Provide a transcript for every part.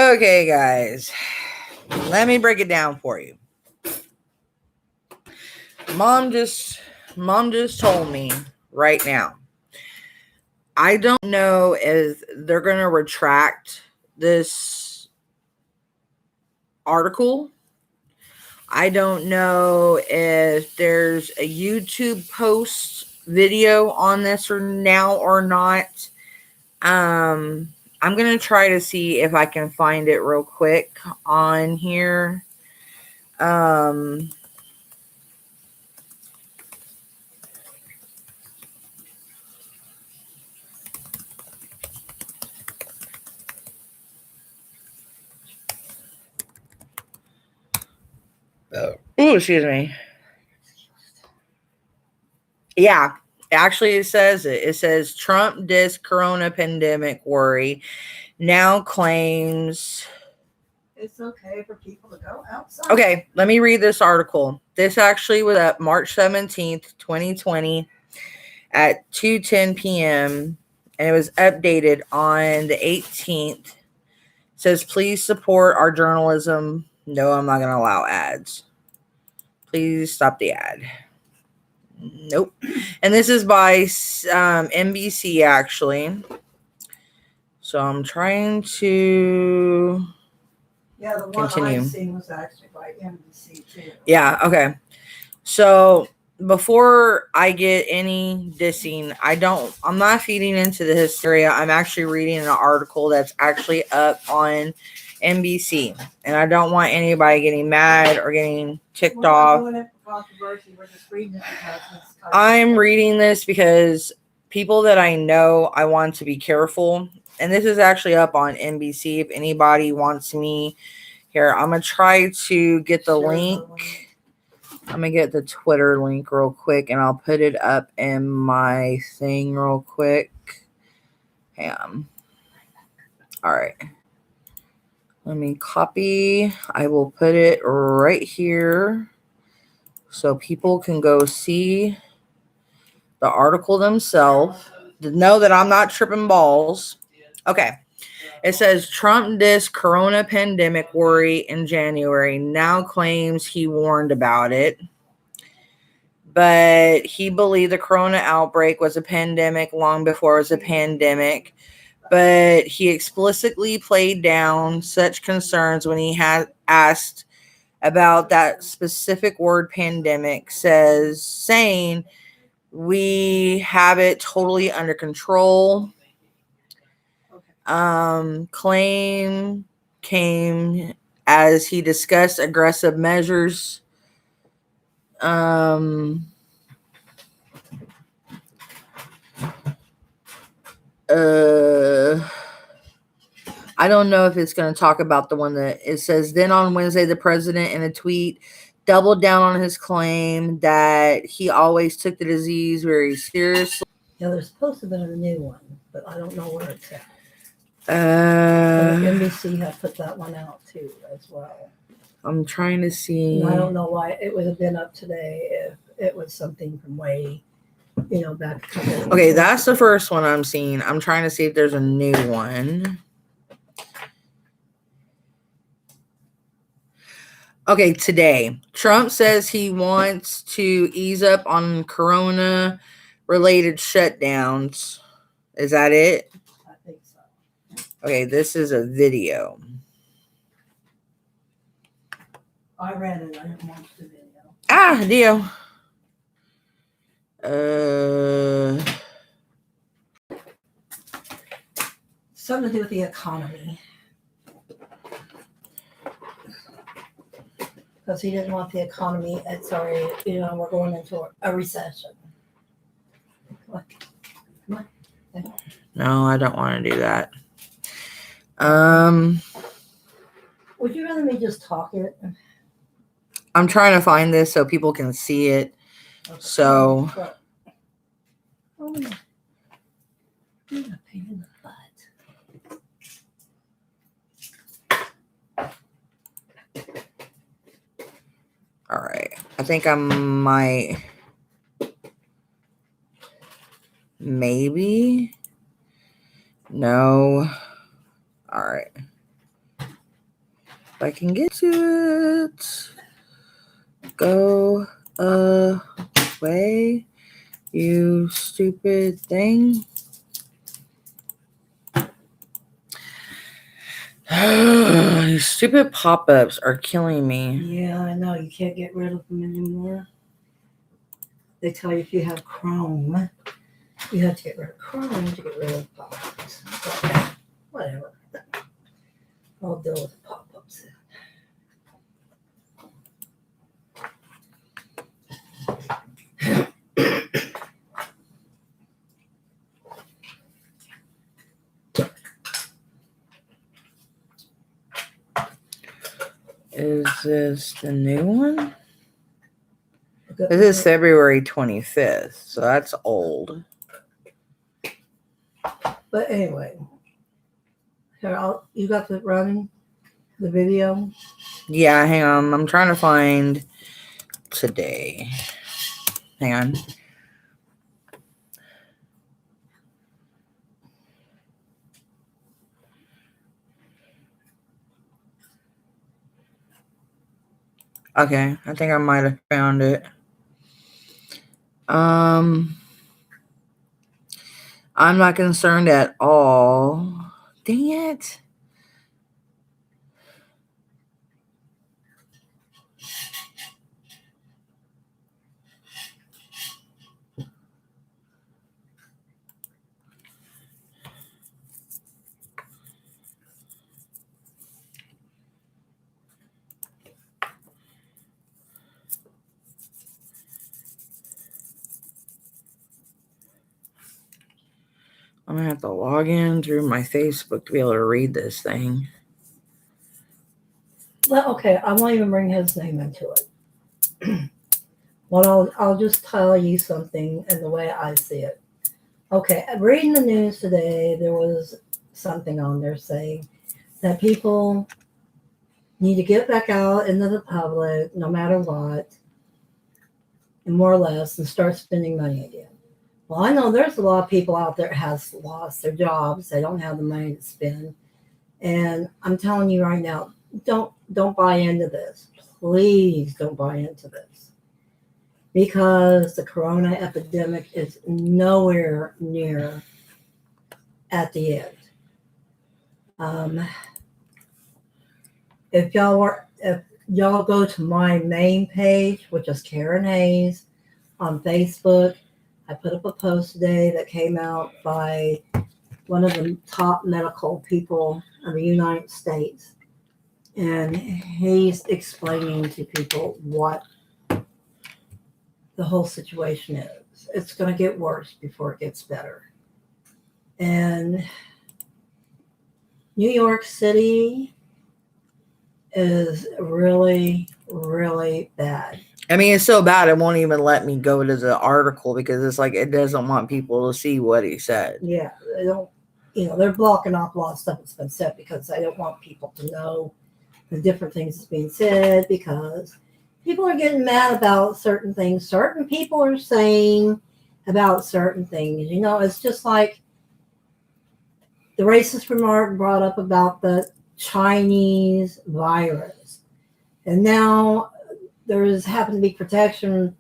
Okay, guys, let me break it down for you. Mom just told me right now. I don't know if they're going to retract this article. I don't know if there's a YouTube post video on this or now or not. I'm going to try to see if I can find it real quick on here. Oh, excuse me. Yeah, actually, it says it. It says Trump dissed corona pandemic worry. Now claims it's okay for people to go outside. Okay, let me read this article. This actually was up March 17th, 2020 at 2:10 p.m. and it was updated on the 18th. It says, please support our journalism. No, I'm not going to allow ads. Please stop the ad. Nope. And this is by NBC, actually. So I'm trying to Yeah, the one continue. I've seen was actually by NBC too. Yeah, okay. So before I get any dissing, I'm not feeding into the hysteria. I'm actually reading an article that's actually up on NBC. And I don't want anybody getting mad or getting ticked off. We're not doing it for controversy. We're just reading it because I'm reading this because people that I know, I want to be careful. And this is actually up on NBC. If anybody wants me here, I'm going to try to get the link. I'm going to get the Twitter link real quick and I'll put it up in my thing real quick. Hang on. All right. Let me copy. I will put it right here so people can go see the article themselves to know that I'm not tripping balls. Okay. It says Trump dissed corona pandemic worry in January. Now claims he warned about it. But he believed the corona outbreak was a pandemic long before it was a pandemic. But he explicitly played down such concerns when he had asked about that specific word pandemic, saying we have it totally under control. Claim came as he discussed aggressive measures. I don't know if it's going to talk about the one that it says, then on Wednesday, the president in a tweet doubled down on his claim that he always took the disease very seriously. Yeah, there's supposed to have been a new one, but I don't know where it's at. NBC had put that one out too as well. I'm trying to see. And I don't know why it would have been up today if it was something from way, back. Okay, that's the first one I'm seeing. I'm trying to see if there's a new one. Okay, today, Trump says he wants to ease up on corona-related shutdowns. Is that it? I think so. Okay, this is a video. I read it. I didn't watch the video. Deal. Something to do with the economy. Because he didn't want the economy. We're going into a recession. Come on. No, I don't want to do that. Would you rather me just talk it? I'm trying to find this so people can see it. Okay. So. You're a pain in the butt. All right. I think I might. Maybe. No. All right. If I can get to it. Go away, you stupid thing. These stupid pop-ups are killing me. Yeah, I know. You can't get rid of them anymore. They tell you if you have Chrome, you have to get rid of Chrome to get rid of pop-ups. But whatever. I'll deal with the pop-ups. Is this the new one? Good. This is February 25th, so that's old. But anyway, here, you got the running, the video? Yeah, hang on. I'm trying to find today. Hang on. Okay, I think I might have found it. I'm not concerned at all. Dang it. I'm going to have to log in through my Facebook to be able to read this thing. Well, okay, I won't even bring his name into it. Well, I'll just tell you something and the way I see it. Okay, reading the news today, there was something on there saying that people need to get back out into the public no matter what, and more or less, and start spending money again. Well, I know there's a lot of people out there that has lost their jobs. They don't have the money to spend. And I'm telling you right now, don't buy into this. Please don't buy into this. Because the corona epidemic is nowhere near at the end. If y'all go to my main page, which is Karen Hayes on Facebook, I put up a post today that came out by one of the top medical people of the United States. And he's explaining to people what the whole situation is. It's going to get worse before it gets better. And New York City is really, really bad. I mean, it's so bad it won't even let me go to the article because it's like it doesn't want people to see what he said. Yeah, they don't, they're blocking off a lot of stuff that's been said because they don't want people to know the different things that's being said because people are getting mad about certain things. Certain people are saying about certain things. It's just like the racist remark brought up about the Chinese virus. And now there's happened to be protection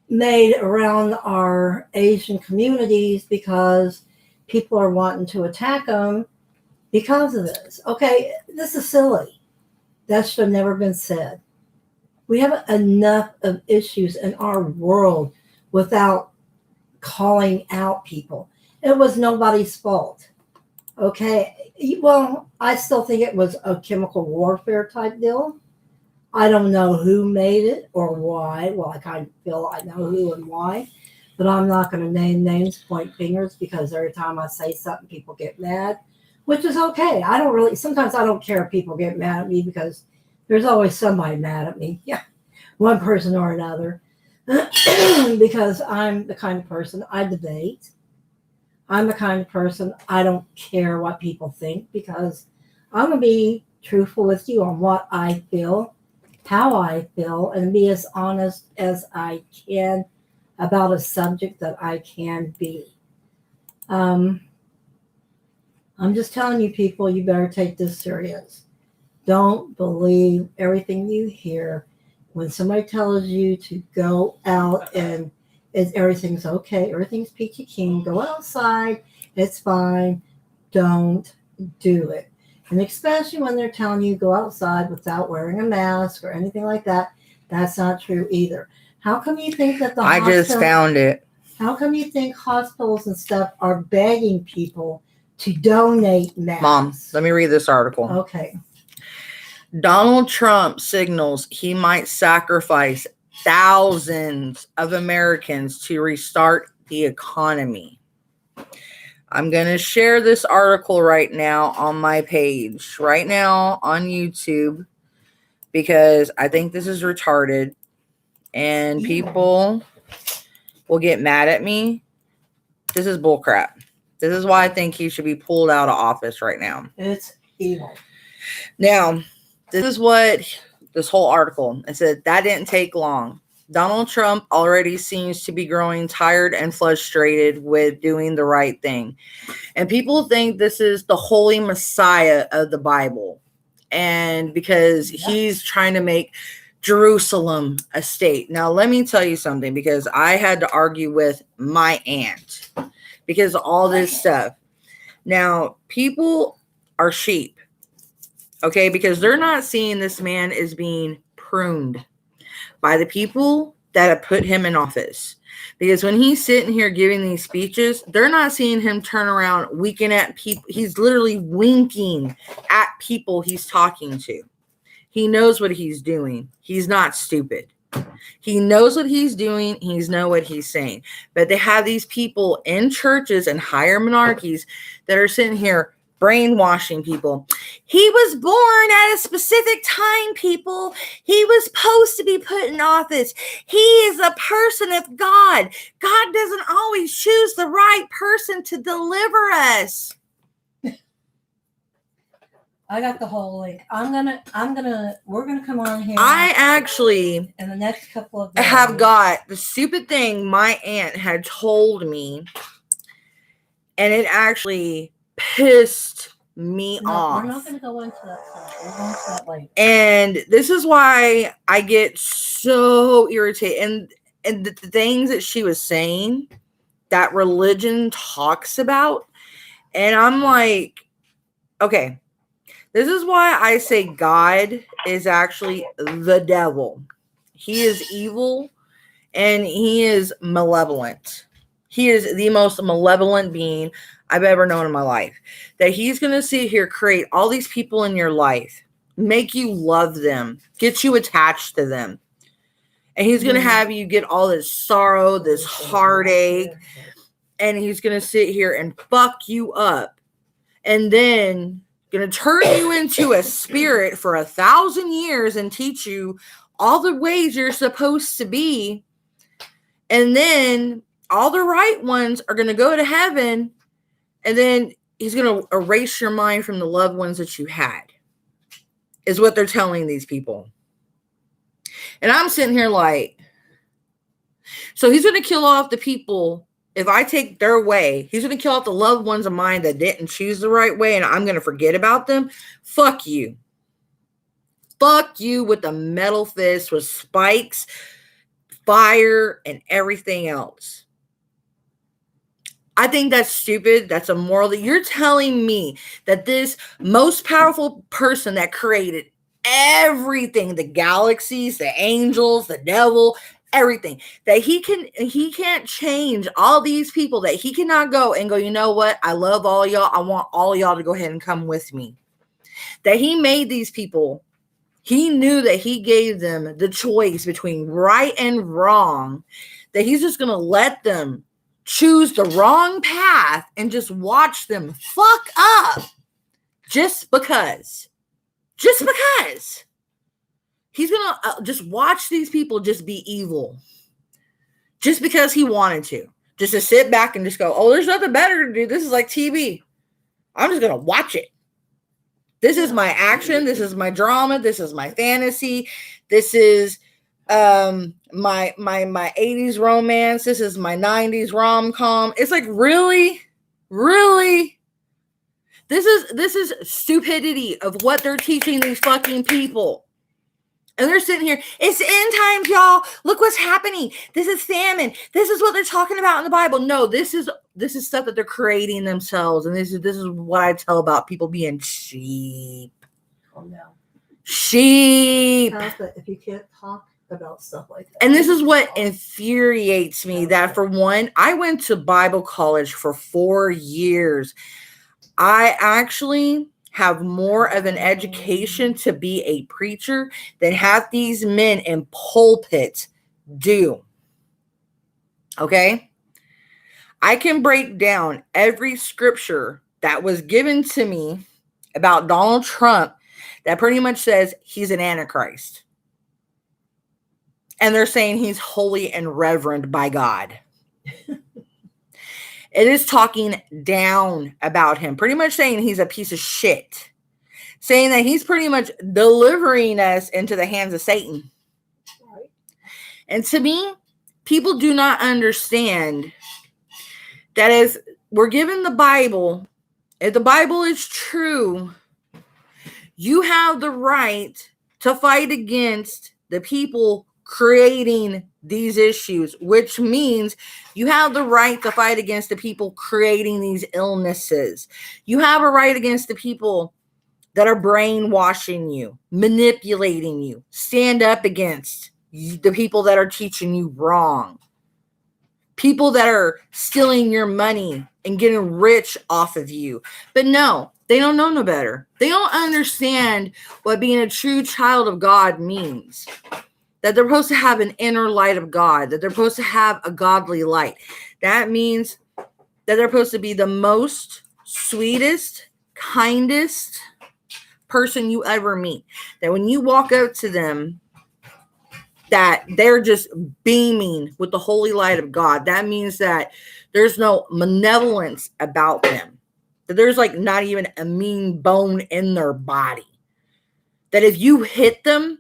made around our Asian communities because people are wanting to attack them because of this. Okay, this is silly. That should have never been said. We have enough of issues in our world without calling out people. It was nobody's fault. Okay, well, I still think it was a chemical warfare type deal. I don't know who made it or why. Well, I kind of feel I know who and why, but I'm not going to name names, point fingers, because every time I say something, people get mad, which is okay. Sometimes I don't care if people get mad at me because there's always somebody mad at me. Yeah, one person or another. Because I'm the kind of person I debate. I'm the kind of person I don't care what people think because I'm going to be truthful with you on what I feel, how I feel, and be as honest as I can about a subject that I can be. I'm just telling you people, you better take this serious. Don't believe everything you hear. When somebody tells you to go out and everything's okay, everything's peachy keen, go outside, it's fine. Don't do it. And especially when they're telling you go outside without wearing a mask or anything like that, that's not true either. How come you think that I just found it. How come you think hospitals and stuff are begging people to donate masks? Mom, let me read this article. Okay. Donald Trump signals he might sacrifice thousands of Americans to restart the economy. I'm going to share this article right now on my page, right now on YouTube, because I think this is retarded and people will get mad at me. This is bullcrap. This is why I think he should be pulled out of office right now. It's evil. Now, this is what this whole article, it said that didn't take long. Donald Trump already seems to be growing tired and frustrated with doing the right thing. And people think this is the holy messiah of the Bible. And because he's trying to make Jerusalem a state. Now, let me tell you something, because I had to argue with my aunt because of all this stuff. Now, people are sheep. Okay, because they're not seeing this man as being pruned by the people that have put him in office. Because when he's sitting here giving these speeches, they're not seeing him turn around winking at people. He's literally winking at people he's talking to. He knows what he's doing. He's not stupid. He knows what he's doing. He knows what he's saying. But they have these people in churches and higher monarchies that are sitting here brainwashing people. He was born at a specific time, people. He was supposed to be put in office. He is a person of God. God doesn't always choose the right person to deliver us. I got the whole link. We're gonna come on here. I actually in the next couple of days have got the stupid thing my aunt had told me, and it actually pissed me off. We're not going to go into that stuff. We're going to that later. And this is why I get so irritated. And the things that she was saying that religion talks about. And I'm like, okay, this is why I say God is actually the devil. He is evil and he is malevolent. He is the most malevolent being I've ever known in my life. That he's going to sit here, create all these people in your life, make you love them, get you attached to them. And he's going to have you get all this sorrow, this heartache, and he's going to sit here and fuck you up. And then going to turn you into a spirit for 1,000 years and teach you all the ways you're supposed to be. And then all the right ones are going to go to heaven. And then he's going to erase your mind from the loved ones that you had, is what they're telling these people. And I'm sitting here like, so he's going to kill off the people. If I take their way, he's going to kill off the loved ones of mine that didn't choose the right way, and I'm going to forget about them. Fuck you. Fuck you with a metal fist with spikes, fire, and everything else. I think that's stupid. That's immoral. That you're telling me that this most powerful person that created everything, the galaxies, the angels, the devil, everything, that he can't change all these people, that he cannot go and go, you know what? I love all y'all. I want all y'all to go ahead and come with me. That he made these people. He knew that he gave them the choice between right and wrong, that he's just going to let them choose the wrong path and just watch them fuck up just because. He's going to just watch these people just be evil. Just because he wanted to. Just to sit back and just go, oh, there's nothing better to do. This is like TV. I'm just going to watch it. This is my action. This is my drama. This is my fantasy. This is my 80s romance. This is my 90s rom-com. It's like, really? This is stupidity of what they're teaching these fucking people. And they're sitting here, it's end times, y'all. Look what's happening. This is famine. This is what they're talking about in the Bible. No, this is stuff that they're creating themselves. And this is what I tell about people being sheep. Oh no. Sheep. If you can't talk about stuff like that. And this is what infuriates me, that for one, I went to Bible college for 4 years. I actually have more of an education to be a preacher than half these men in pulpits do. Okay? I can break down every scripture that was given to me about Donald Trump that pretty much says he's an antichrist. And they're saying he's holy and reverend by God. It is talking down about him, pretty much saying he's a piece of shit, saying that he's pretty much delivering us into the hands of Satan. Right. And to me, people do not understand that as we're given the Bible, if the Bible is true, you have the right to fight against the people creating these issues, which means you have the right to fight against the people creating these illnesses. You have a right against the people that are brainwashing you, manipulating you. Stand up against the people that are teaching you wrong. People that are stealing your money and getting rich off of you. But no, they don't know no better. They don't understand what being a true child of God means. That they're supposed to have an inner light of God, that they're supposed to have a godly light. That means that they're supposed to be the most sweetest, kindest person you ever meet. That when you walk up to them, that they're just beaming with the holy light of God. That means that there's no malevolence about them. That there's like not even a mean bone in their body. That if you hit them,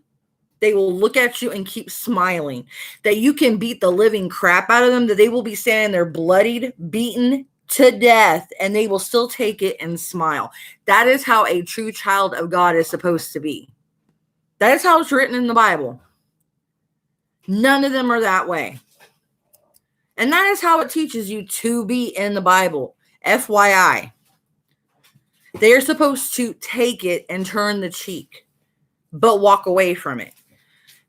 they will look at you and keep smiling. That you can beat the living crap out of them. That they will be standing there bloodied, beaten to death, and they will still take it and smile. That is how a true child of God is supposed to be. That is how it's written in the Bible. None of them are that way. And that is how it teaches you to be in the Bible. FYI. They are supposed to take it and turn the cheek, but walk away from it.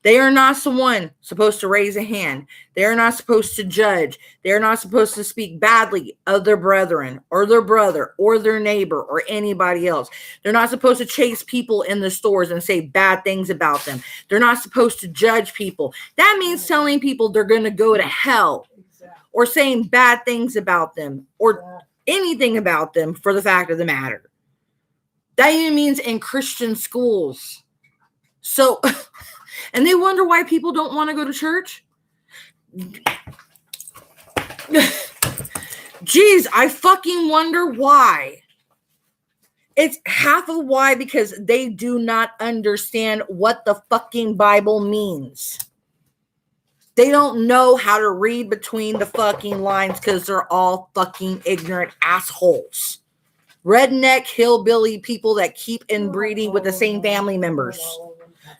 They are not someone supposed to raise a hand. They are not supposed to judge. They are not supposed to speak badly of their brethren or their brother or their neighbor or anybody else. They're not supposed to chase people in the stores and say bad things about them. They're not supposed to judge people. That means telling people they're going to go to hell or saying bad things about them or anything about them for the fact of the matter. That even means in Christian schools. So... And they wonder why people don't want to go to church. Jeez, I fucking wonder why. It's half of why, because they do not understand what the fucking Bible means. They don't know how to read between the fucking lines because they're all fucking ignorant assholes. Redneck, hillbilly people that keep inbreeding with the same family members.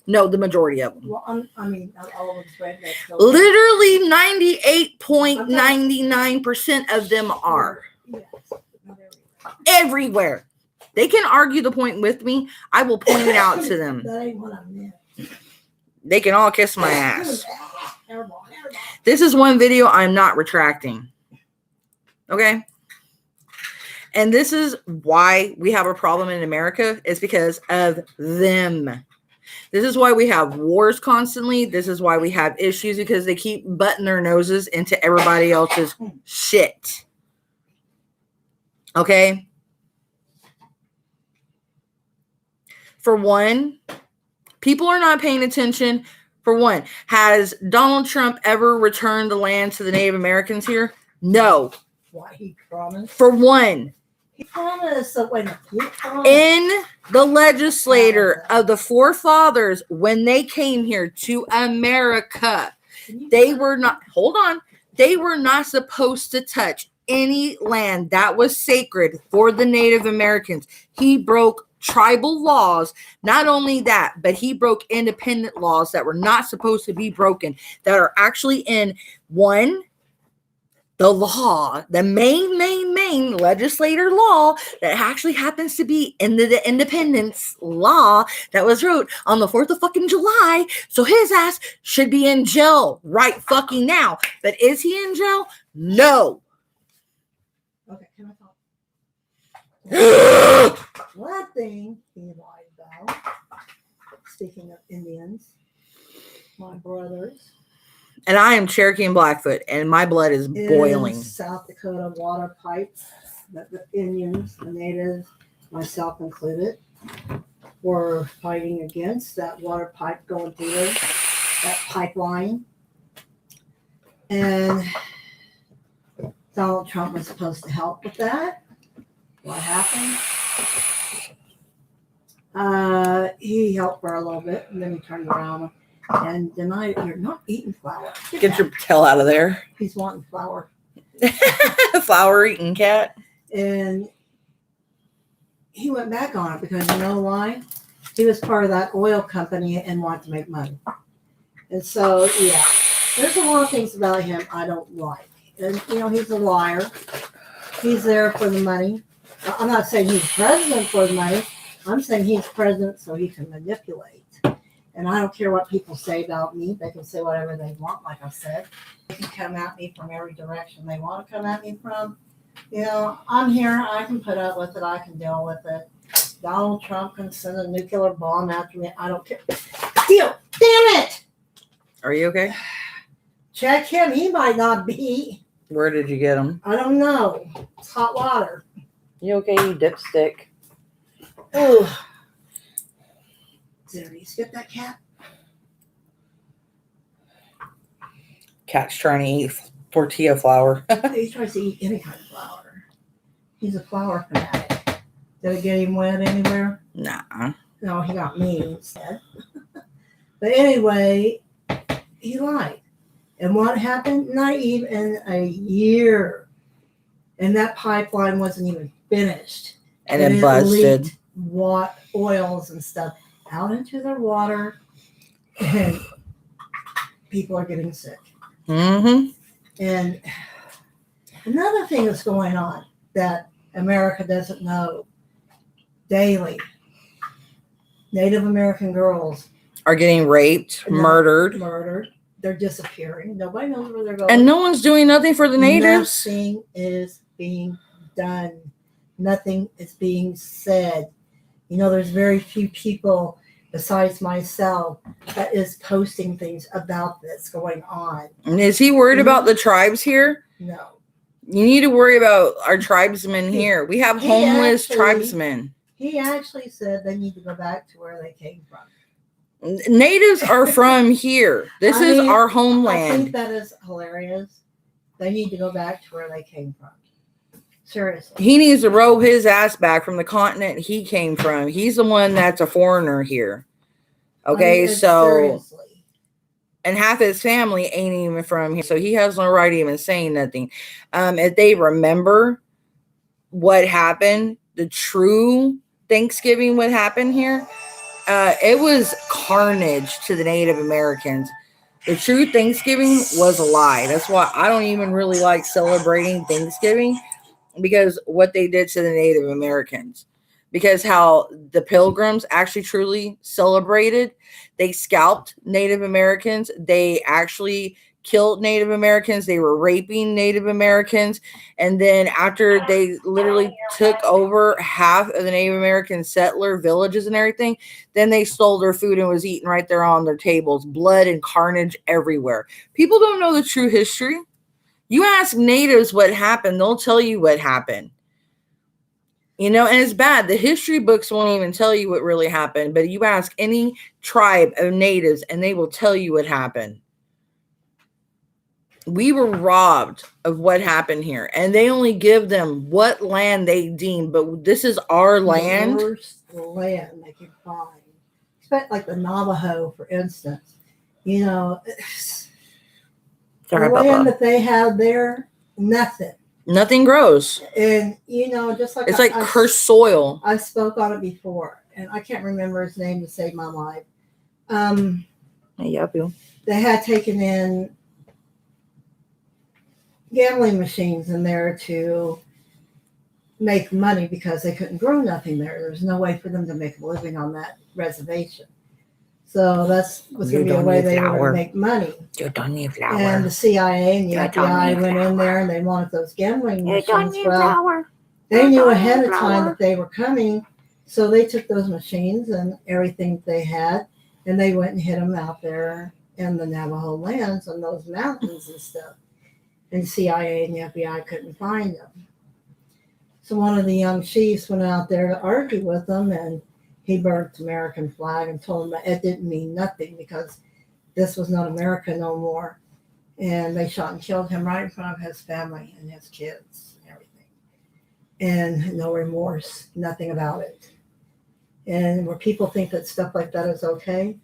No, the majority of them. Well, I mean, not all of them redneck. Literally 98.99% of them are. Yes. Everywhere. They can argue the point with me. I will point it out to them. That ain't what I meant. They can all kiss my ass. This is one video I'm not retracting. Okay? And this is why we have a problem in America. It's because of them. This is why we have wars constantly. This is why we have issues, because they keep butting their noses into everybody else's shit. Okay? For one, people are not paying attention. For one, has Donald Trump ever returned the land to the Native Americans here? No. Why, he promised? For one. He promised. So wait a minute. He promised. In the legislature of the forefathers, when they came here to America, they were not, hold on, they were not supposed to touch any land that was sacred for the Native Americans. He broke tribal laws. Not only that, but he broke independent laws that were not supposed to be broken, that are actually in the law, the main legislator law that actually happens to be in the independence law that was wrote on the 4th of fucking July. So his ass should be in jail right fucking now. But is he in jail? No. Okay, can I talk? One thing he lied about, speaking of Indians, my brothers. And I am Cherokee and Blackfoot, and my blood is boiling. In South Dakota water pipes that the Indians, the natives, myself included, were fighting against that water pipe going through there, that pipeline. And Donald Trump was supposed to help with that. What happened? He helped for a little bit, and then he turned around and denied, you're not eating flour. Get your tail out of there. He's wanting flour. Flour eating cat. And he went back on it because you know why? He was part of that oil company and wanted to make money. And so, yeah, there's a lot of things about him I don't like. And, you know, he's a liar. He's there for the money. I'm not saying he's president for the money. I'm saying he's president so he can manipulate. And I don't care what people say about me. They can say whatever they want, like I said. They can come at me from every direction they want to come at me from. You know, I'm here. I can put up with it. I can deal with it. Donald Trump can send a nuclear bomb after me. I don't care. Damn it! Are you okay? Check him. He might not be. Where did you get him? I don't know. It's hot water. You okay, you dipstick? Oh. Did you skip that cat? Cat's trying to eat tortilla flour. He tries to eat any kind of flour. He's a flour fanatic. Did it get him wet anywhere? Nah. No, he got me instead. But anyway, he lied. And what happened? Not even a year. And that pipeline wasn't even finished. And it busted. Leaked oils and stuff out into their water. And people are getting sick. Mm-hmm. And another thing that's going on that America doesn't know daily, Native American girls are getting raped, murdered. They're disappearing. Nobody knows where they're going. And no one's doing nothing for the natives. Nothing is being done. Nothing is being said. You know, there's very few people besides myself that is posting things about this going on. And is he worried about the tribes here? No. You need to worry about our tribesmen here. We have homeless tribesmen. He actually said they need to go back to where they came from. Natives are from here. This is our homeland. I think that is hilarious. They need to go back to where they came from. Seriously. He needs to row his ass back from the continent he came from. He's the one that's a foreigner here. Okay, seriously. And half his family ain't even from here. So he has no right even saying nothing. If they remember what happened, the true Thanksgiving, what happened here, it was carnage to the Native Americans. The true Thanksgiving was a lie. That's why I don't even really like celebrating Thanksgiving, because what they did to the Native Americans, because how the Pilgrims actually truly celebrated. They scalped Native Americans. They actually killed Native Americans. They were raping Native Americans. And then after they literally took over half of the Native American settler villages and everything, then they stole their food and was eaten right there on their tables. Blood and carnage everywhere. People don't know the true history. You ask natives what happened, they'll tell you what happened. You know, and it's bad. The history books won't even tell you what really happened, but you ask any tribe of natives and they will tell you what happened. We were robbed of what happened here, and they only give them what land they deem, but this is our land. The worst land they could find. Expect like the Navajo, for instance. The land that they have there, nothing. Nothing grows. And just like It's like cursed soil. I spoke on it before, and I can't remember his name to save my life. Um, Yeah, Bill. they had taken in gambling machines in there to make money because they couldn't grow nothing there. There's no way for them to make a living on that reservation. So that's was going to be a way they were going to make money. You don't need flour. And the CIA and the FBI went in there and they wanted those gambling machines. Well, they knew ahead of time that they were coming, so they took those machines and everything they had, and they went and hid them out there in the Navajo lands on those mountains and stuff. And the CIA and the FBI couldn't find them. So one of the young chiefs went out there to argue with them, and he burnt the American flag and told them that it didn't mean nothing because this was not America no more. And they shot and killed him right in front of his family and his kids and everything. And no remorse, nothing about it. And where people think that stuff like that is okay,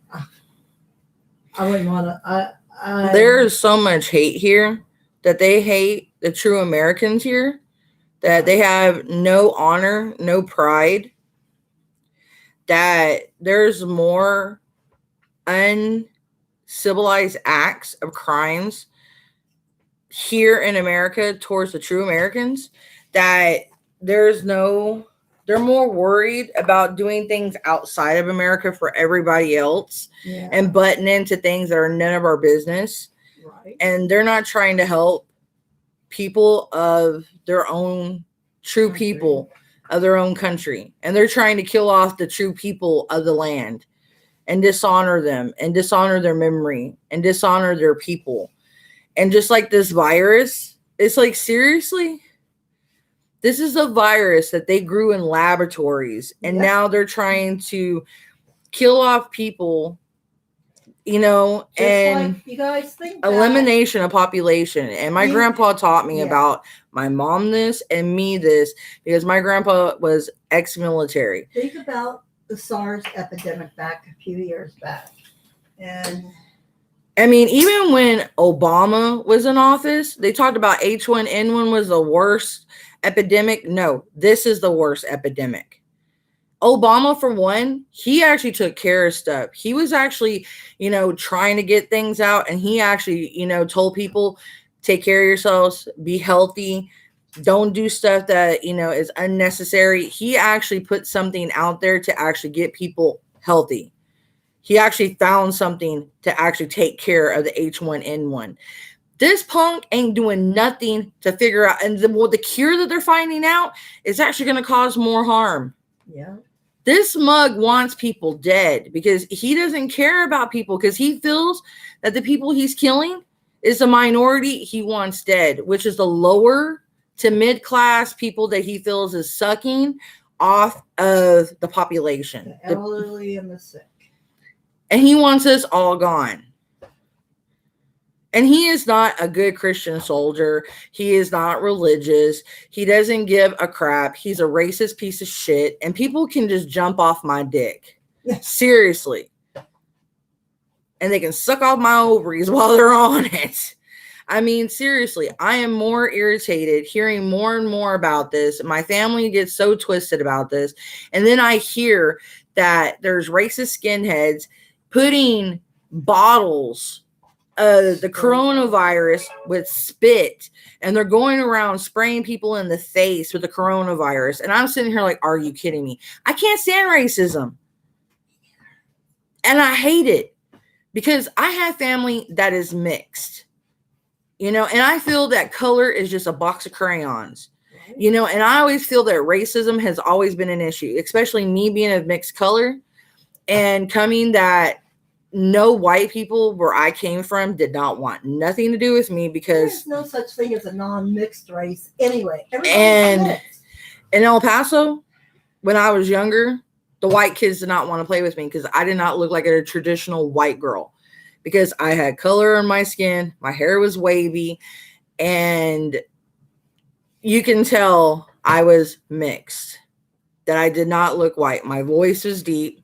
I wouldn't want to. There is so much hate here that they hate the true Americans here, that they have no honor, no pride, that there's more uncivilized acts of crimes here in America towards the true Americans, that they're more worried about doing things outside of America for everybody else and butting into things that are none of our business. Right. And they're not trying to help people of their own true people of their own country. And they're trying to kill off the true people of the land and dishonor them and dishonor their memory and dishonor their people. And just like this virus, it's like, seriously? This is a virus that they grew in laboratories, and now they're trying to kill off people, and like you guys think elimination of population. And my grandpa taught me about my mom this and me this, because my grandpa was ex-military. Think about the SARS epidemic back a few years back. And I mean, even when Obama was in office, they talked about H1N1 was the worst epidemic. No, this is the worst epidemic. Obama, for one, he actually took care of stuff. He was actually, trying to get things out. And he actually, told people, take care of yourselves, be healthy, don't do stuff that, is unnecessary. He actually put something out there to actually get people healthy. He actually found something to actually take care of the H1N1. This punk ain't doing nothing to figure out. And the cure that they're finding out is actually going to cause more harm. Yeah. This mug wants people dead because he doesn't care about people, because he feels that the people he's killing is the minority he wants dead, which is the lower to mid-class people that he feels is sucking off of the population. The elderly and the sick. And he wants us all gone. And he is not a good Christian soldier. He is not religious. He doesn't give a crap. He's a racist piece of shit. And people can just jump off my dick. Seriously. And they can suck off my ovaries while they're on it. I mean, seriously, I am more irritated hearing more and more about this. My family gets so twisted about this. And then I hear that there's racist skinheads putting bottles of the coronavirus with spit, and they're going around spraying people in the face with the coronavirus. And I'm sitting here like, are you kidding me? I can't stand racism. And I hate it because I have family that is mixed, and I feel that color is just a box of crayons, and I always feel that racism has always been an issue, especially me being of mixed color and coming that no white people where I came from did not want nothing to do with me, because there's no such thing as a non-mixed race anyway. And in El Paso, when I was younger, the white kids did not want to play with me because I did not look like a traditional white girl, because I had color in my skin, my hair was wavy, and you can tell I was mixed, that I did not look white. My voice was deep,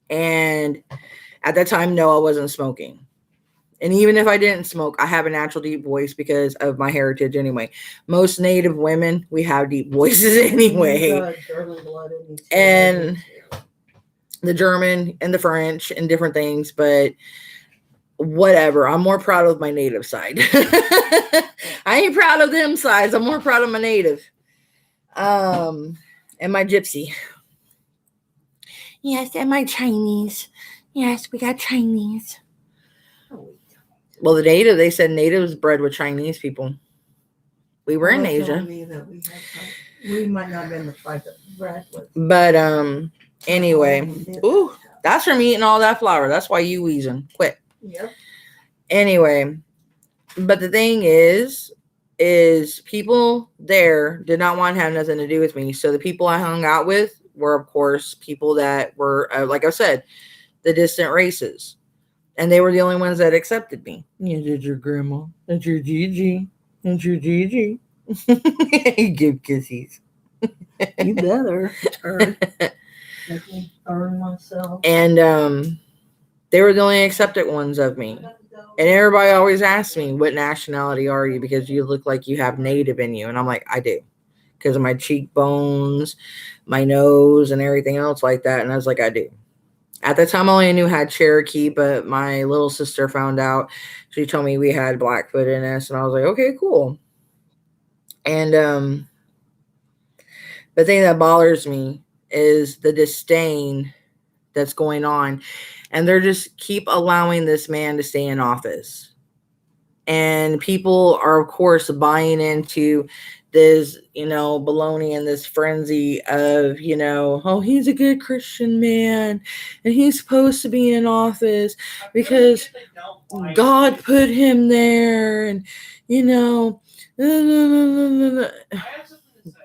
and at that time, no, I wasn't smoking. And even if I didn't smoke, I have a natural deep voice because of my heritage anyway. Most Native women, we have deep voices anyway. German blood in me too. And the German and the French and different things, but whatever. I'm more proud of my native side. I ain't proud of them sides. I'm more proud of my native. And my gypsy. Yes, and my Chinese. Yes, we got Chinese. Well, the native, they said natives bred with Chinese people. We were in Asia. We might not have been the tribe that bred with. But anyway. Ooh, that's from eating all that flour. That's why you wheezing. Quit. Yep. Anyway, but the thing is people there did not want to have nothing to do with me. So the people I hung out with were, of course, people that were, like I said, the distant races. And they were the only ones that accepted me. Yeah, that's your grandma. That's your Gigi. That's your Gigi. You give kisses. You better. Earn myself. And they were the only accepted ones of me. And everybody always asks me, what nationality are you? Because you look like you have native in you. And I'm like, I do. Because of my cheekbones, my nose, and everything else like that. And I was like, I do. At the time, I only knew I had Cherokee, but my little sister found out. She told me we had Blackfoot in us. And I was like, okay, cool. And the thing that bothers me is the disdain that's going on. And they're just keep allowing this man to stay in office. And people are, of course, buying into this, baloney and this frenzy of, oh, he's a good Christian man and he's supposed to be in office because God put him there. And, I have something to say.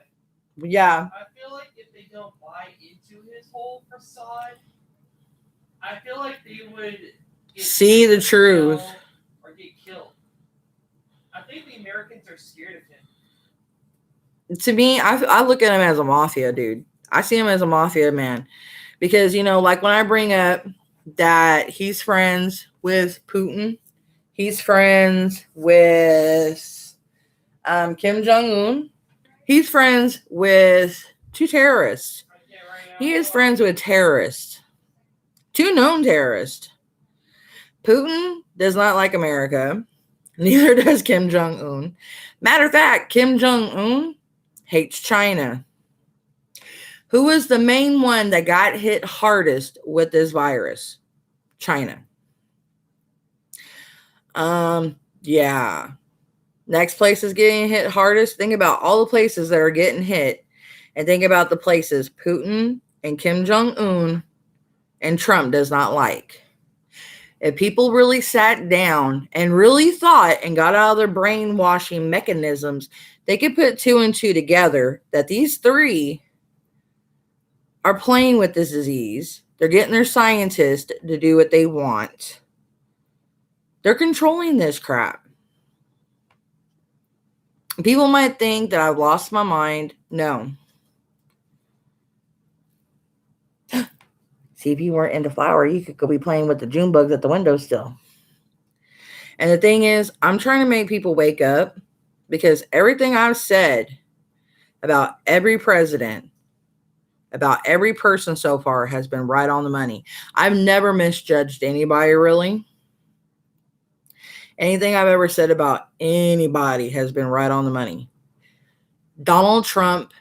Yeah. I feel like if they don't buy into his whole facade, I feel like they would see the truth or get killed. I think the Americans are scared of him. To me, I look at him as a mafia dude. I see him as a mafia man because, like when I bring up that he's friends with Putin, he's friends with Kim Jong-un, he's friends with two terrorists. He is friends with terrorists, two known terrorists. Putin does not like America. Neither does Kim Jong-un. Matter of fact, Kim Jong-un hates China. Who was the main one that got hit hardest with this virus? China. Yeah. Next place is getting hit hardest. Think about all the places that are getting hit. And think about the places Putin and Kim Jong-un and Trump does not like. If people really sat down and really thought and got out of their brainwashing mechanisms, they could put two and two together that these three are playing with this disease. They're getting their scientists to do what they want. They're controlling this crap. People might think that I've lost my mind. No. See, if you weren't into flower, you could go be playing with the June bugs at the window still. And the thing is, I'm trying to make people wake up because everything I've said about every president, about every person so far has been right on the money. I've never misjudged anybody, really. Anything I've ever said about anybody has been right on the money. Donald Trump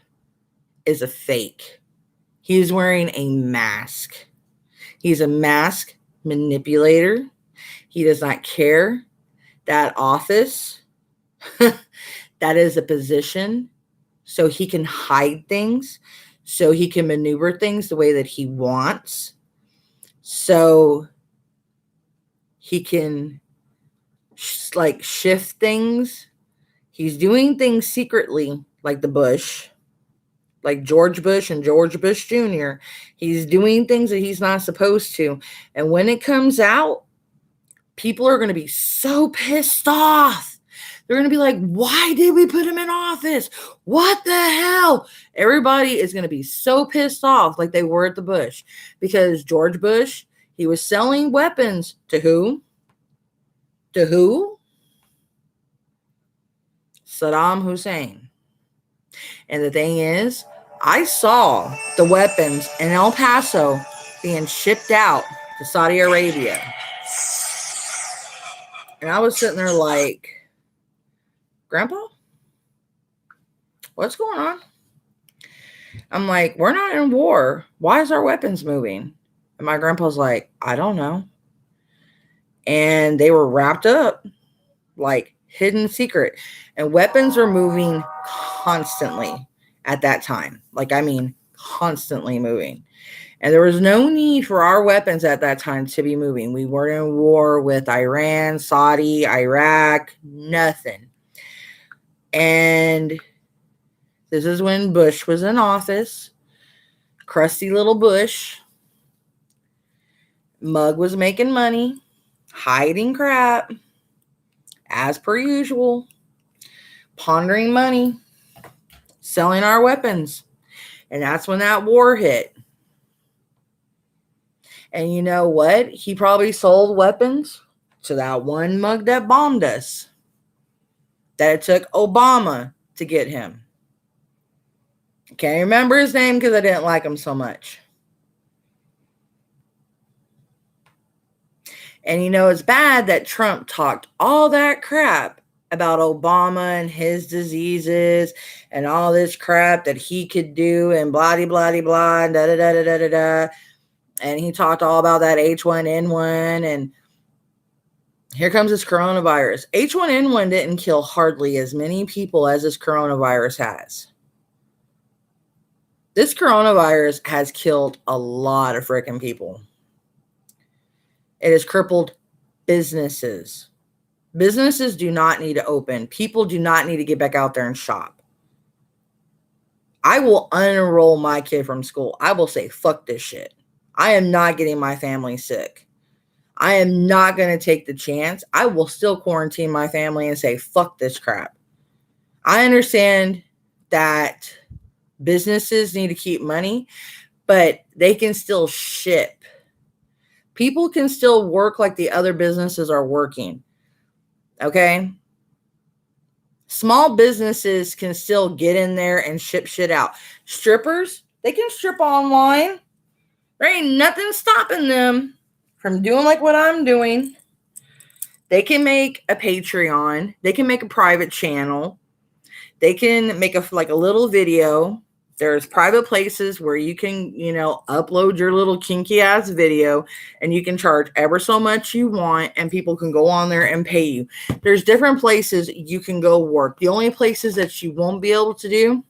is a fake. He's wearing a mask. He's a mask manipulator. He does not care. That office, that is a position so he can hide things, so he can maneuver things the way that he wants, so he can shift things. He's doing things secretly like the Bush. Like George Bush and George Bush Jr. He's doing things that he's not supposed to. And when it comes out, people are going to be so pissed off. They're going to be like, why did we put him in office? What the hell? Everybody is going to be so pissed off like they were at the Bush. Because George Bush, he was selling weapons to who? To who? Saddam Hussein. And the thing is, I saw the weapons in El Paso being shipped out to Saudi Arabia. And I was sitting there like, Grandpa, what's going on? I'm like, we're not in war. Why is our weapons moving? And my grandpa's like, I don't know. And they were wrapped up like hidden secret. And weapons are moving constantly at that time. Like, I mean, constantly moving. And there was no need for our weapons at that time to be moving. We weren't in war with Iran, Saudi, Iraq, nothing. And this is when Bush was in office. Crusty little Bush. Mug was making money, hiding crap, as per usual, pondering money, selling our weapons. And that's when that war hit. And you know what? He probably sold weapons to that one mug that bombed us. That it took Obama to get him. Can't remember his name because I didn't like him so much. And you know, it's bad that Trump talked all that crap about Obama and his diseases and all this crap that he could do and blah, blah, blah, blah, da, da, da, da, da, da. And he talked all about that H1N1. And here comes this coronavirus. H1N1 didn't kill hardly as many people as this coronavirus has. This coronavirus has killed a lot of freaking people. It has crippled businesses. Businesses do not need to open. People do not need to get back out there and shop. I will unenroll my kid from school. I will say, fuck this shit. I am not getting my family sick. I am not going to take the chance. I will still quarantine my family and say, fuck this crap. I understand that businesses need to keep money, but they can still ship. People can still work like the other businesses are working. Okay? Small businesses can still get in there and ship shit out. Strippers, they can strip online. There ain't nothing stopping them from doing like what I'm doing. They can make a Patreon. They can make a private channel. They can make a little video. There's private places where you can, upload your little kinky ass video and you can charge ever so much you want and people can go on there and pay you. There's different places you can go work. The only places that you won't be able to do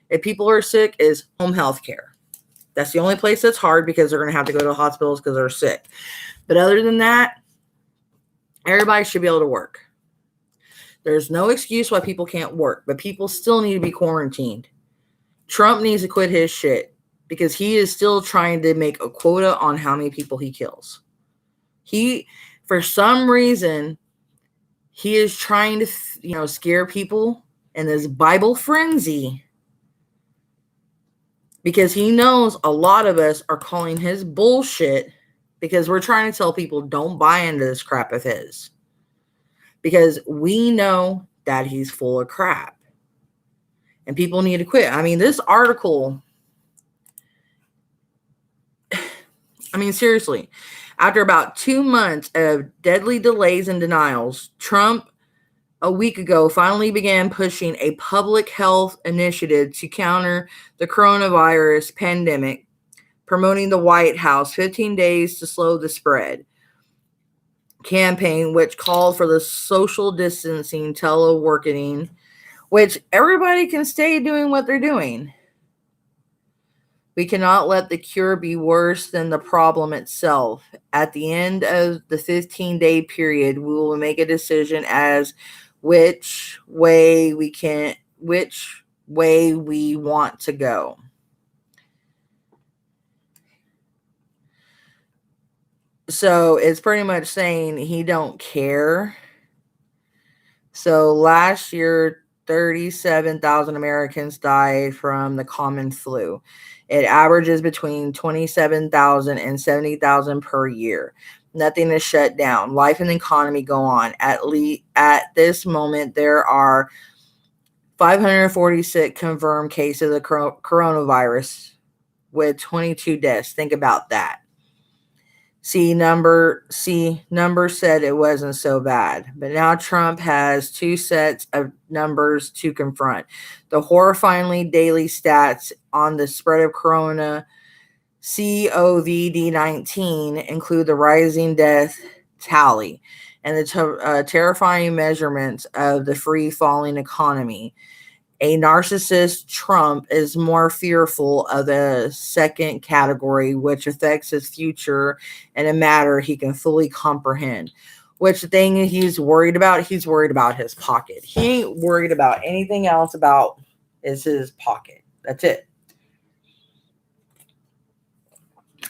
if people are sick is home health care. That's the only place that's hard because they're going to have to go to hospitals because they're sick. But other than that, everybody should be able to work. There's no excuse why people can't work, but people still need to be quarantined. Trump needs to quit his shit because he is still trying to make a quota on how many people he kills. For some reason, he is trying to, scare people in this Bible frenzy because he knows a lot of us are calling his bullshit because we're trying to tell people don't buy into this crap of his because we know that he's full of crap. And people need to quit. I mean, this article, seriously, after about 2 months of deadly delays and denials, Trump, a week ago, finally began pushing a public health initiative to counter the coronavirus pandemic, promoting the White House 15 days to slow the spread campaign, which called for the social distancing, teleworking, which everybody can stay doing what they're doing. We cannot let the cure be worse than the problem itself. At the end of the 15-day period, we will make a decision as which way we want to go. So it's pretty much saying he don't care. So last year, 37,000 Americans died from the common flu. It averages between 27,000 and 70,000 per year. Nothing is shut down. Life and the economy go on. At this moment, there are 546 confirmed cases of coronavirus with 22 deaths. Think about that. Number said it wasn't so bad. But now Trump has two sets of numbers to confront. The horrifyingly daily stats on the spread of corona COVID-19 include the rising death tally and the terrifying measurements of the free-falling economy. A narcissist Trump is more fearful of the second category, which affects his future in a matter he can fully comprehend. Which thing he's worried about? He's worried about his pocket. He ain't worried about anything else about is his pocket. That's it.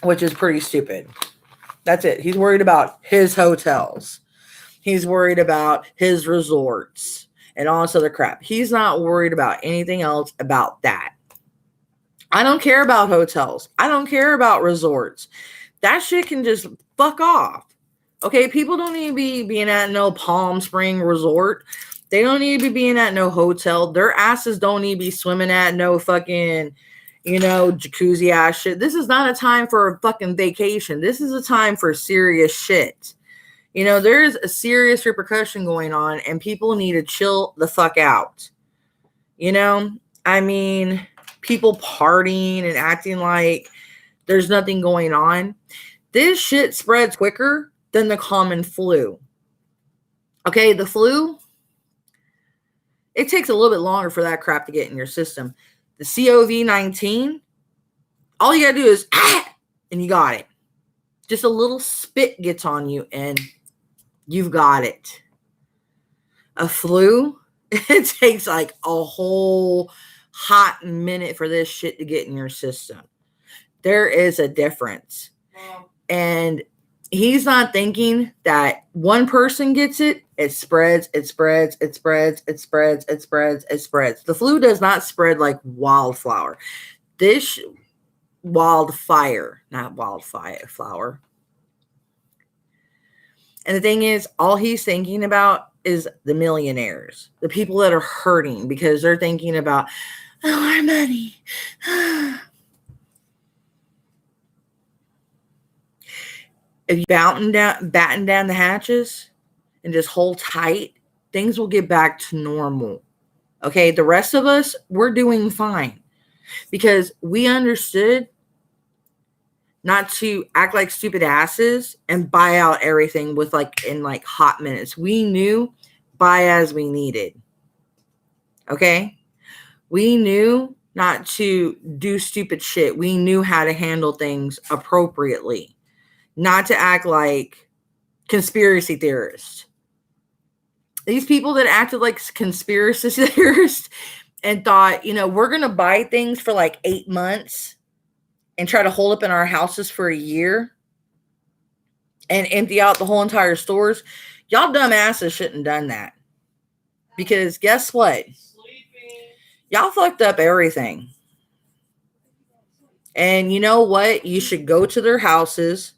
Which is pretty stupid. That's it. He's worried about his hotels. He's worried about his resorts and all this other crap. He's not worried about anything else about that. I don't care about hotels. I don't care about resorts. That shit can just fuck off. Okay, people don't need to be being at no Palm Spring resort. They don't need to be being at no hotel. Their asses don't need to be swimming at no fucking, jacuzzi ass shit. This is not a time for a fucking vacation. This is a time for serious shit. There's a serious repercussion going on and people need to chill the fuck out. People partying and acting like there's nothing going on. This shit spreads quicker than the common flu. Okay, the flu, it takes a little bit longer for that crap to get in your system. The COVID-19, all you gotta do is, and you got it. Just a little spit gets on you and you've got it. A flu, it takes like a whole hot minute for this shit to get in your system. There is a difference. And he's not thinking that one person gets it, it spreads. The flu does not spread like wildflower. This wildfire, not wildfire. And the thing is, all he's thinking about is the millionaires, the people that are hurting because they're thinking about, our money. If you batten down the hatches and just hold tight, things will get back to normal. Okay, the rest of us, we're doing fine because we understood not to act like stupid asses and buy out everything in hot minutes. We knew buy as we needed. Okay? We knew not to do stupid shit. We knew how to handle things appropriately. Not to act like conspiracy theorists. These people that acted like conspiracy theorists and thought, we're going to buy things for like 8 months and try to hold up in our houses for a year and empty out the whole entire stores. Y'all dumbasses shouldn't have done that. Because guess what? Y'all fucked up everything. And you know what? You should go to their houses,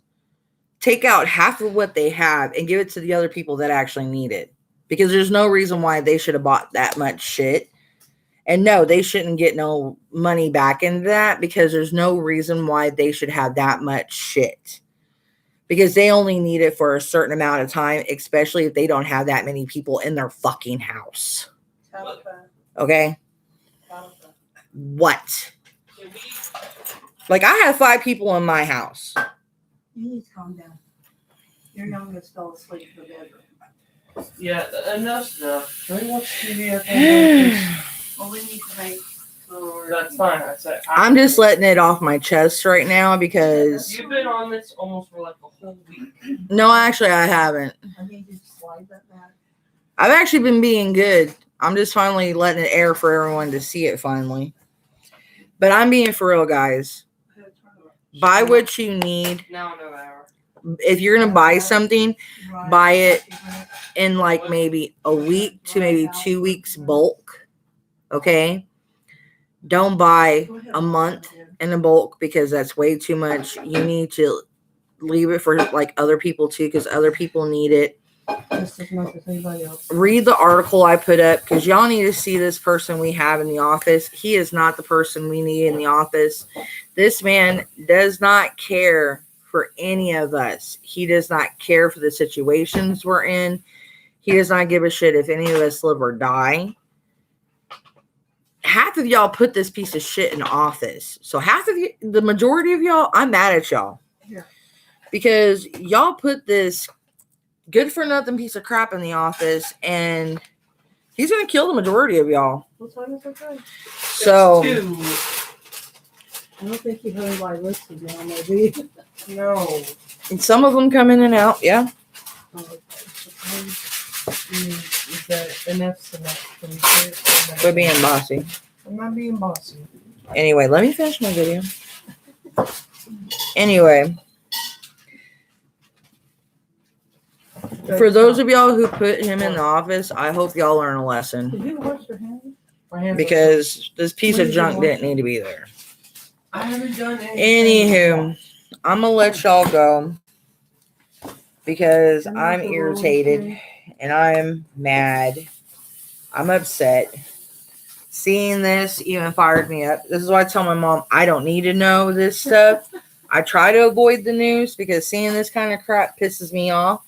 take out half of what they have, and give it to the other people that actually need it. Because there's no reason why they should have bought that much shit. And no, they shouldn't get no money back into that because there's no reason why they should have that much shit. Because they only need it for a certain amount of time, especially if they don't have that many people in their fucking house. Okay? What? Like, I have 5 people in my house. You need to calm down. Your youngest fell asleep in the bedroom. Yeah, enough's enough. Can we watch TV at home? Well, we need to make. That's fine. I said. I'm just letting it off my chest right now because. You've been on this almost for like a whole week. No, actually, I haven't. I need you to slide that back. I've actually been being good. I'm just finally letting it air for everyone to see it finally. But I'm being for real, guys. Buy what you need. Now no hour. If you're going to buy something, buy it in like maybe a week to maybe 2 weeks bulk. Okay? Don't buy a month in a bulk because that's way too much. You need to leave it for like other people too, because other people need it. Just as much as anybody else. Read the article I put up, because y'all need to see this person we have in the office. He is not the person we need in the office. This man does not care for any of us. He does not care for the situations we're in. He does not give a shit if any of us live or die. Half of y'all put this piece of shit in office. So half of you, the majority of y'all, I'm mad at y'all. Yeah. Because y'all put this good for nothing piece of crap in the office, and he's going to kill the majority of y'all. What time is it going? So, I don't think you heard my list now, maybe. No. and some of them come in and out. Yeah. Is that enough's enough? Quit being bossy. I'm not being bossy. Anyway, let me finish my video. Anyway, for those of y'all who put him in the office, I hope y'all learn a lesson, Did you wash your hands? My hands are- because this piece of junk didn't need to be there. I haven't done anything. Anywho, I'm gonna let y'all go because I'm irritated and I'm mad. I'm upset. Seeing this even fired me up. This is why I tell my mom I don't need to know this stuff. I try to avoid the news because seeing this kind of crap pisses me off.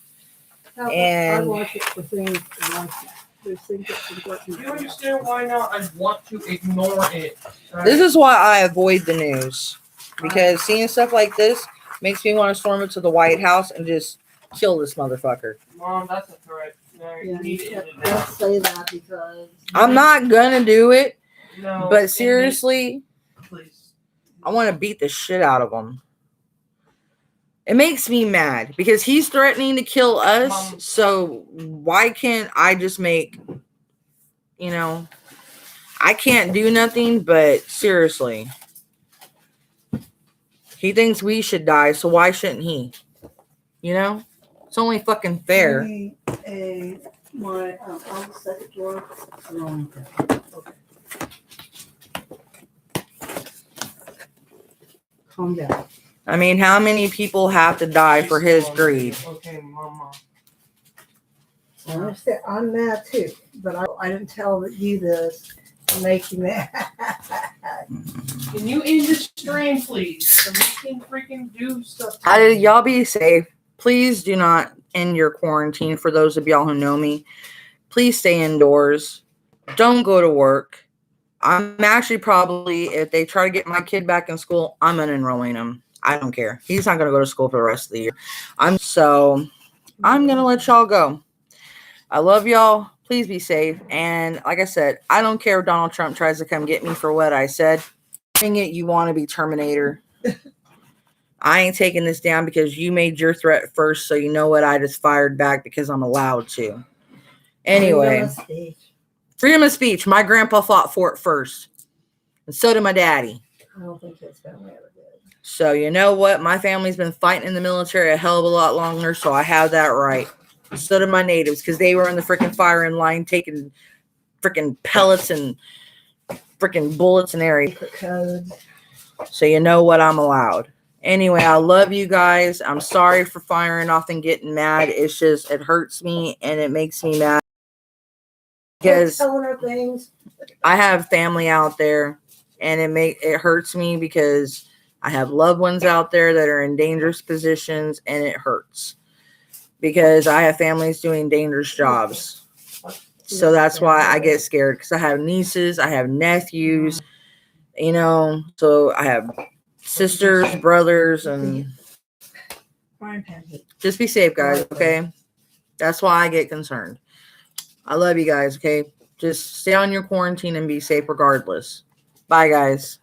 I And- watch it for things like that. There's things that's important. Do you understand why not? I want to ignore it. Right? This is why I avoid the news, because seeing stuff like this makes me want to storm into the White House and just kill this motherfucker. Mom, that's a threat. No, you Yeah, need you it can't in it now. don't say that because I'm not gonna do it, No, but seriously, please. I want to beat the shit out of him. It makes me mad because he's threatening to kill us. Mom. So why can't I just make, I can't do nothing, but seriously, he thinks we should die. So why shouldn't he? It's only fucking fair. I'll set it drawer. Okay. Calm down. I mean, how many people have to die for his greed? Okay, Mama. I understand. I'm mad too, but I didn't tell you this to make you mad. Can you end this stream, please? So we can freaking do stuff. Y'all be safe. Please do not end your quarantine. For those of y'all who know me, please stay indoors. Don't go to work. I'm actually probably, if they try to get my kid back in school, I'm unenrolling him. I don't care. He's not going to go to school for the rest of the year. I'm going to let y'all go. I love y'all. Please be safe. And like I said, I don't care if Donald Trump tries to come get me for what I said. Dang it, you want to be Terminator. I ain't taking this down because you made your threat first. So you know what? I just fired back because I'm allowed to. Anyway, freedom of speech. My grandpa fought for it first. And so did my daddy. I don't think his family ever did. So you know what? My family's been fighting in the military a hell of a lot longer, so I have that right. So did my natives, because they were in the freaking firing line taking freaking pellets and freaking bullets and everything. So you know what? I'm allowed. Anyway, I love you guys. I'm sorry for firing off and getting mad. It's just, it hurts me and it makes me mad. Because telling her things. I have family out there, and it hurts me because I have loved ones out there that are in dangerous positions, and it hurts because I have families doing dangerous jobs. So that's why I get scared, because I have nieces, I have nephews, so I have sisters, brothers, and just be safe, guys. Okay. That's why I get concerned. I love you guys. Okay. Just stay on your quarantine and be safe regardless. Bye, guys.